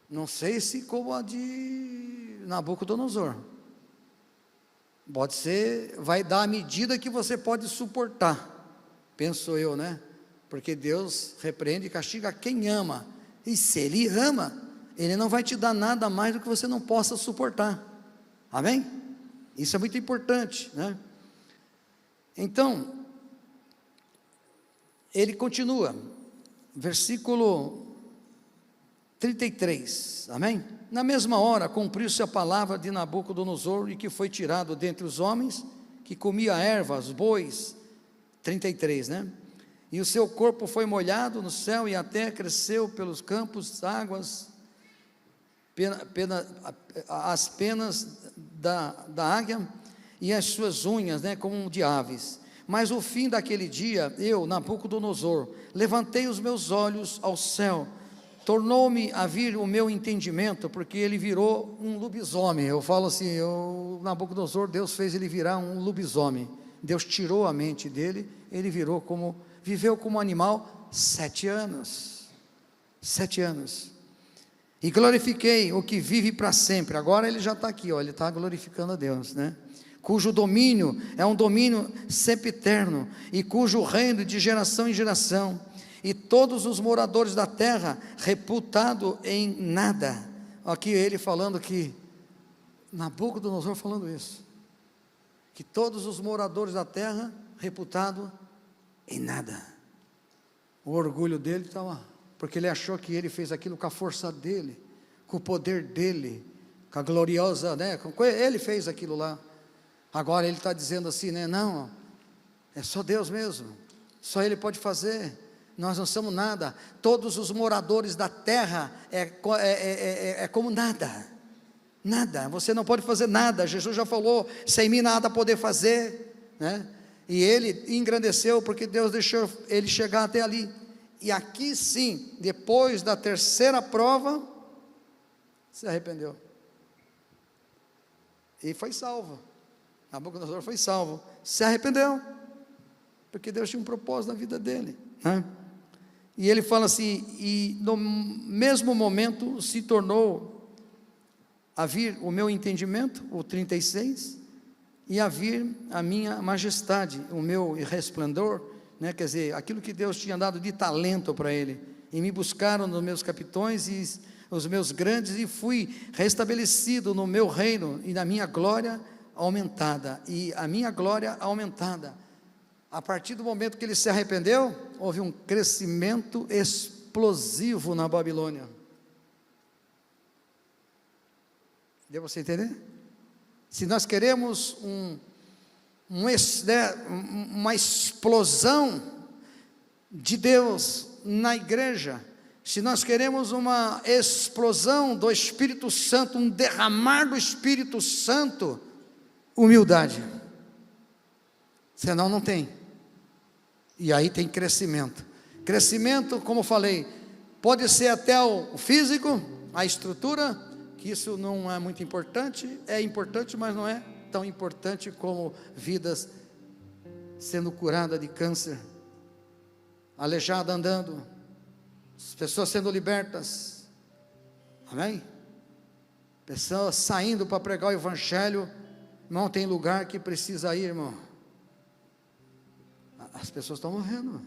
não sei se como a de Nabucodonosor. Pode ser, vai dar a medida que você pode suportar, penso eu, né? Porque Deus repreende e castiga quem ama. E se Ele ama, Ele não vai te dar nada mais do que você não possa suportar. Amém? Isso é muito importante, né? Então, ele continua, versículo 33, amém? Na mesma hora, cumpriu-se a palavra de Nabucodonosor, e que foi tirado dentre os homens, que comia erva, os bois, 33, né? E o seu corpo foi molhado no céu, e até cresceu pelos campos, águas, as penas da águia, e as suas unhas, né, como de aves. Mas o fim daquele dia, eu, Nabucodonosor, levantei os meus olhos ao céu, tornou-me a vir o meu entendimento, porque ele virou um lobisomem. Eu falo assim, Nabucodonosor, Deus fez ele virar um lobisomem. Deus tirou a mente dele, ele viveu como animal 7 anos. 7 anos. E glorifiquei o que vive para sempre. Agora ele já está aqui, ele está glorificando a Deus, né? Cujo domínio é um domínio sempiterno, e cujo reino de geração em geração, e todos os moradores da terra reputado em nada. Aqui ele falando que, Nabucodonosor falando isso, que todos os moradores da terra reputado em nada. O orgulho dele estava, porque ele achou que ele fez aquilo com a força dele, com o poder dele, com a gloriosa, né? Ele fez aquilo lá. Agora ele está dizendo assim, né? Não, é só Deus mesmo, só Ele pode fazer, nós não somos nada, todos os moradores da terra é como nada, nada, você não pode fazer nada, Jesus já falou, sem mim nada poder fazer, né? E ele engrandeceu, porque Deus deixou ele chegar até ali, e aqui sim, depois da terceira prova, se arrependeu, e foi salvo. Nabucodonosor foi salvo, se arrependeu, porque Deus tinha um propósito na vida dele, né? E ele fala assim, e no mesmo momento se tornou a vir o meu entendimento, o 36, e a vir a minha majestade, o meu resplendor, né? Quer dizer, aquilo que Deus tinha dado de talento para ele, e me buscaram nos meus capitões e os meus grandes, e fui restabelecido no meu reino, e na minha glória aumentada, e a minha glória aumentada. A partir do momento que ele se arrependeu, houve um crescimento explosivo na Babilônia. Deu para você entender? Se nós queremos uma explosão de Deus na igreja, se nós queremos uma explosão do Espírito Santo, um derramar do Espírito Santo, humildade, senão não tem. E aí tem crescimento. Crescimento, como eu falei, pode ser até o físico, a estrutura, que isso não é muito importante, é importante, mas não é tão importante como vidas sendo curadas de câncer, aleijada andando, as pessoas sendo libertas, amém? Pessoas saindo para pregar o evangelho. Irmão, tem lugar que precisa ir, irmão. As pessoas estão morrendo.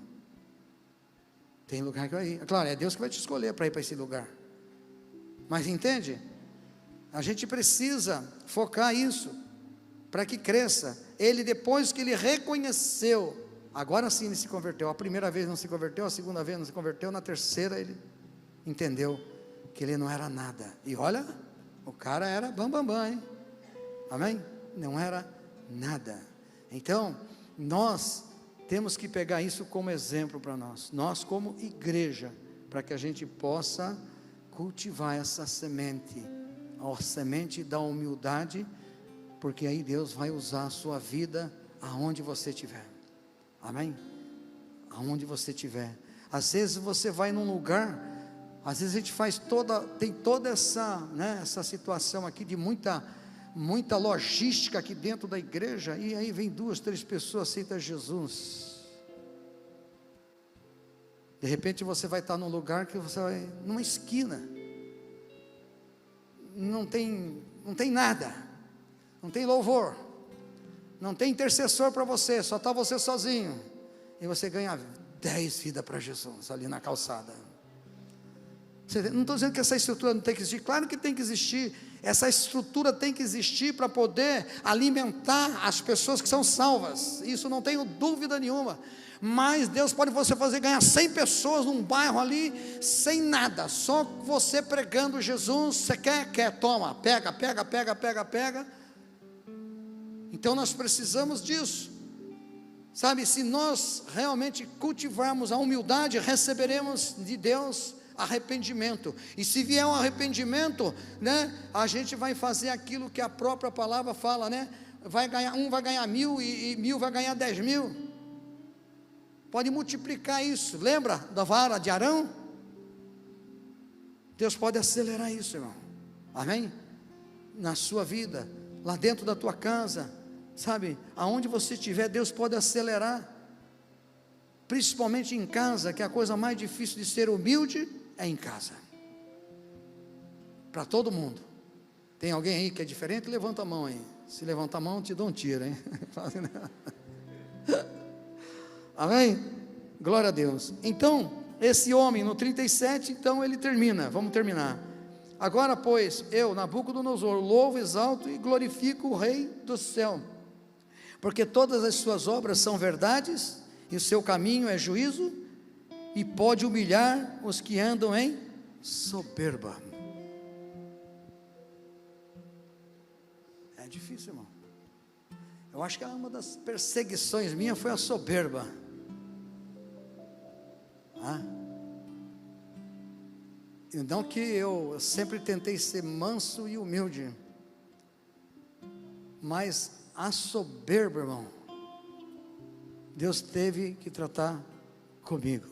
Tem lugar que vai ir. Claro, é Deus que vai te escolher para ir para esse lugar. Mas entende? A gente precisa focar isso, para que cresça. Ele, depois que ele reconheceu, agora sim ele se converteu. A primeira vez não se converteu, a segunda vez não se converteu, na terceira ele entendeu que ele não era nada. E olha, o cara era bam, hein? Amém? Não era nada. Então, nós temos que pegar isso como exemplo para nós como igreja, para que a gente possa cultivar essa semente, a semente da humildade, porque aí Deus vai usar a sua vida aonde você estiver. Amém? Aonde você estiver. Às vezes você vai num lugar, às vezes a gente tem toda essa, essa situação aqui de muita logística aqui dentro da igreja, e aí vem 2, 3 pessoas, aceitam Jesus. De repente você vai estar num lugar que você vai, numa esquina, não tem nada, não tem louvor, não tem intercessor para você, só está você sozinho, e você ganha 10 vidas para Jesus, ali na calçada. Não estou dizendo que essa estrutura não tem que existir, claro que tem que existir. Essa estrutura tem que existir para poder alimentar as pessoas que são salvas, isso não tenho dúvida nenhuma. Mas Deus pode você fazer ganhar 100 pessoas num bairro ali, sem nada, só você pregando Jesus. Você quer, toma, pega. Então nós precisamos disso, sabe? Se nós realmente cultivarmos a humildade, receberemos de Deus arrependimento. E se vier um arrependimento, a gente vai fazer aquilo que a própria palavra fala, vai ganhar 100 e 1000 vai ganhar 10.000. Pode multiplicar isso. Lembra da vara de Arão? Deus pode acelerar isso, irmão. Amém? Na sua vida, lá dentro da tua casa, sabe? Aonde você estiver, Deus pode acelerar. Principalmente em casa, que a coisa mais difícil de ser humilde é em casa. Para todo mundo. Tem alguém aí que é diferente? Levanta a mão aí. Se levantar a mão, eu te dou um tiro, hein? Amém? Glória a Deus. Então, esse homem no 37, então ele termina, vamos terminar. Agora, pois, eu, Nabucodonosor, louvo, exalto e glorifico o Rei do céu, porque todas as suas obras são verdades, e o seu caminho é juízo, e pode humilhar os que andam em soberba. É difícil, irmão. Eu acho que uma das perseguições minhas foi a soberba. Não que eu sempre tentei ser manso e humilde, mas a soberba, irmão, Deus teve que tratar comigo.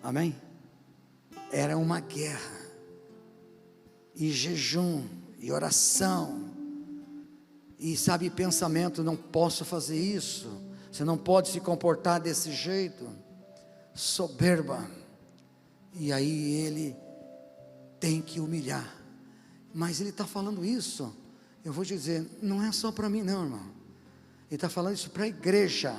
Amém? Era uma guerra, e jejum, e oração, e sabe, pensamento, não posso fazer isso, você não pode se comportar desse jeito, soberba, e aí ele tem que humilhar, mas ele está falando isso, eu vou te dizer, não é só para mim não, irmão, ele está falando isso para a igreja.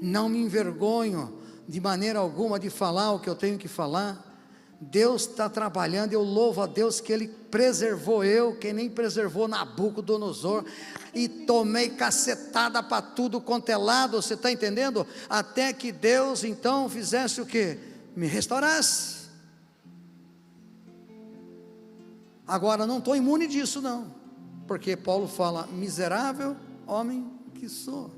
Não me envergonho de maneira alguma de falar o que eu tenho que falar. Deus está trabalhando, eu louvo a Deus que Ele preservou eu, que nem preservou Nabucodonosor, e tomei cacetada para tudo quanto é lado, você está entendendo? Até que Deus então fizesse o que? Me restaurasse. Agora não estou imune disso não, porque Paulo fala, miserável homem que sou,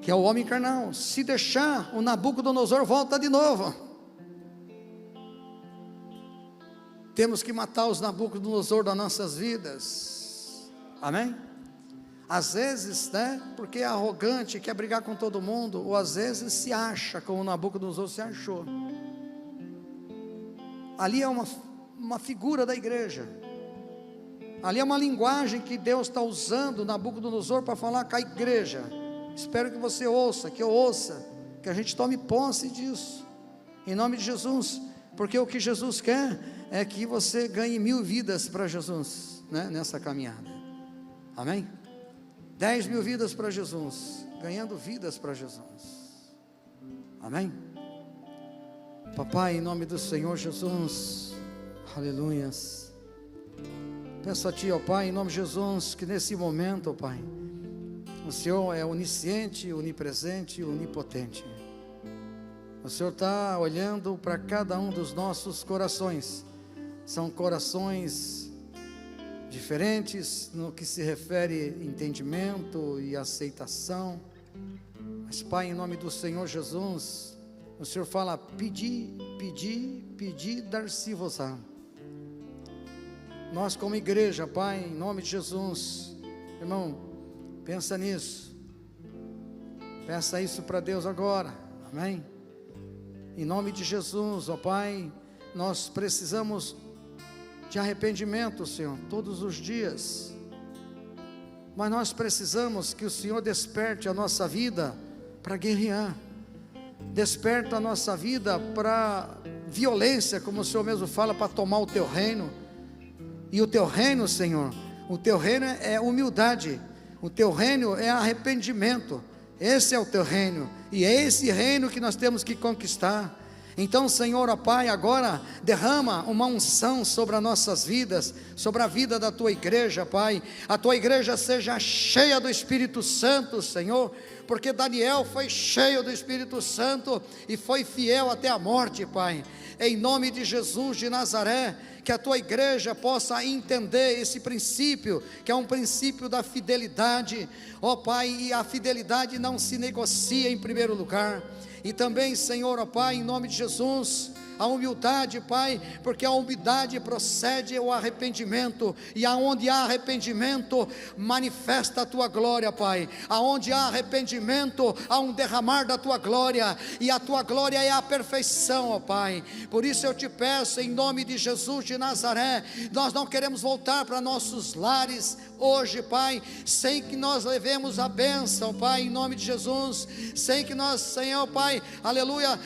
que é o homem carnal. Se deixar, o Nabucodonosor volta de novo. Temos que matar os Nabucodonosor das nossas vidas. Amém? Às vezes, porque é arrogante, quer brigar com todo mundo, ou às vezes se acha como o Nabucodonosor se achou. Ali é uma figura da igreja. Ali é uma linguagem que Deus está usando Nabucodonosor para falar com a igreja. Espero que você ouça, que eu ouça, que a gente tome posse disso, em nome de Jesus, porque o que Jesus quer é que você ganhe 1000 vidas para Jesus, nessa caminhada. Amém? 10 mil vidas para Jesus, ganhando vidas para Jesus. Amém? Papai, em nome do Senhor Jesus, aleluias. Peço a Ti, ó Pai, em nome de Jesus, que nesse momento, ó Pai, o Senhor é onisciente, onipresente e onipotente. O Senhor está olhando para cada um dos nossos corações. São corações diferentes no que se refere a entendimento e aceitação. Mas Pai, em nome do Senhor Jesus, o Senhor fala: pedi, pedi, pedi, dar-se-vos-á. Nós como igreja, Pai, em nome de Jesus, irmão, pensa nisso. Peça isso para Deus agora. Amém? Em nome de Jesus, ó Pai, nós precisamos de arrependimento, Senhor, todos os dias. Mas nós precisamos que o Senhor desperte a nossa vida para guerrear. Desperta a nossa vida para violência, como o Senhor mesmo fala, para tomar o Teu reino. E o Teu reino, Senhor, o Teu reino é humildade. O Teu reino é arrependimento. Esse é o Teu reino, e é esse reino que nós temos que conquistar. Então, Senhor, ó Pai, agora derrama uma unção sobre as nossas vidas, sobre a vida da Tua igreja, Pai. A Tua igreja seja cheia do Espírito Santo, Senhor, porque Daniel foi cheio do Espírito Santo e foi fiel até a morte, Pai. Em nome de Jesus de Nazaré, que a Tua igreja possa entender esse princípio, que é um princípio da fidelidade, ó Pai, e a fidelidade não se negocia em primeiro lugar. E também, Senhor, ó Pai, em nome de Jesus, a humildade, Pai, porque a humildade procede ao arrependimento, e aonde há arrependimento, manifesta a Tua glória, Pai. Aonde há arrependimento, há um derramar da Tua glória, e a Tua glória é a perfeição, ó Pai. Por isso eu te peço, em nome de Jesus de Nazaré, nós não queremos voltar para nossos lares hoje, Pai, sem que nós levemos a bênção, Pai, em nome de Jesus, sem que nós, Senhor, Pai, aleluia,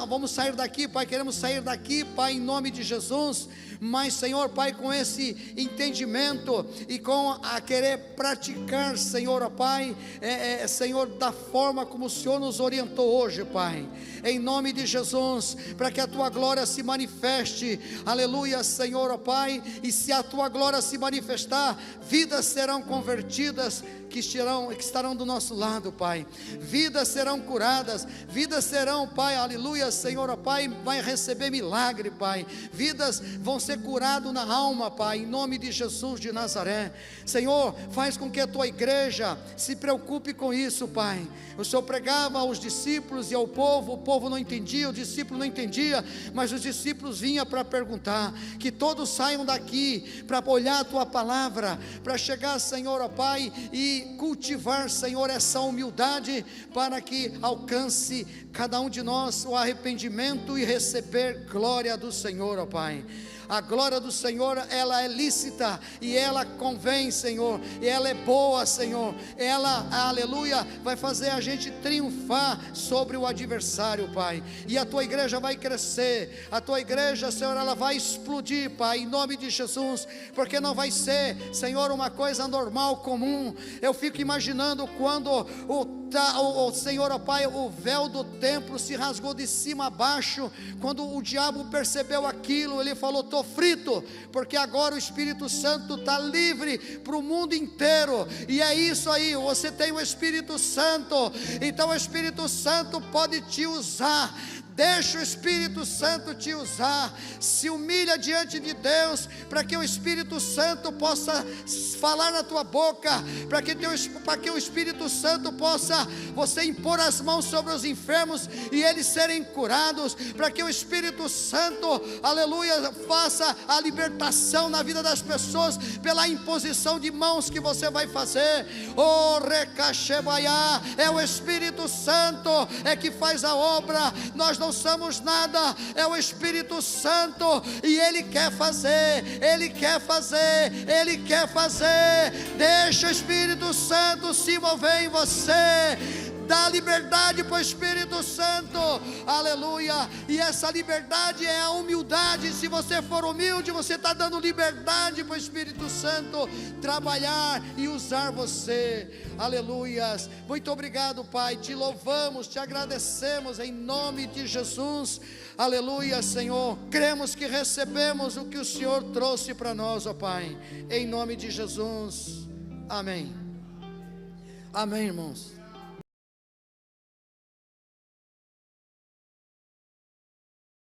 vamos sair daqui, Pai, queremos sair daqui, Pai, em nome de Jesus, mas, Senhor, Pai, com esse entendimento e com a querer praticar, Senhor, ó Pai, Senhor, da forma como o Senhor nos orientou hoje, Pai, em nome de Jesus, para que a Tua glória se manifeste, aleluia, Senhor, ó Pai, e se a Tua glória se manifestar, vidas serão convertidas, que estarão do nosso lado, Pai. Vidas serão curadas, vidas serão, Pai, aleluia, Senhor, ó Pai, vai receber milagre, Pai. Vidas vão ser curadas na alma, Pai, em nome de Jesus de Nazaré. Senhor, faz com que a Tua igreja se preocupe com isso, Pai. O Senhor pregava aos discípulos e ao povo, o povo não entendia, o discípulo não entendia, mas os discípulos vinham para perguntar, que todos saiam daqui para olhar a Tua palavra, para chegar, Senhor, ó Pai, e cultivar, Senhor, essa humildade, para que alcance cada um de nós o arrependimento e receber glória do Senhor, ó Pai. A glória do Senhor, ela é lícita, e ela convém, Senhor, e ela é boa, Senhor, ela, aleluia, vai fazer a gente triunfar sobre o adversário, Pai, e a Tua igreja vai crescer, a Tua igreja, Senhor, ela vai explodir, Pai, em nome de Jesus, porque não vai ser, Senhor, uma coisa normal, comum. Eu fico imaginando quando o Senhor, ó Pai, o véu do templo se rasgou de cima a baixo, quando o diabo percebeu aquilo, ele falou: estou frito, porque agora o Espírito Santo está livre para o mundo inteiro, e é isso aí, você tem o Espírito Santo, então o Espírito Santo pode te usar. Deixa o Espírito Santo te usar, se humilha diante de Deus, para que o Espírito Santo possa falar na tua boca, para que o Espírito Santo possa você impor as mãos sobre os enfermos e eles serem curados, para que o Espírito Santo, aleluia, faça a libertação na vida das pessoas, pela imposição de mãos que você vai fazer. Oh, recachebaiá, é o Espírito Santo é que faz a obra, nós não somos nada, é o Espírito Santo, e Ele quer fazer, Ele quer fazer, Ele quer fazer. Deixa o Espírito Santo se mover em você, dá liberdade para o Espírito Santo, aleluia. E essa liberdade é a humildade. Se você for humilde, você está dando liberdade para o Espírito Santo trabalhar e usar você, aleluias. Muito obrigado, Pai, te louvamos, te agradecemos em nome de Jesus, aleluia, Senhor. Cremos que recebemos o que o Senhor trouxe para nós, ó Pai, em nome de Jesus, amém, amém, irmãos.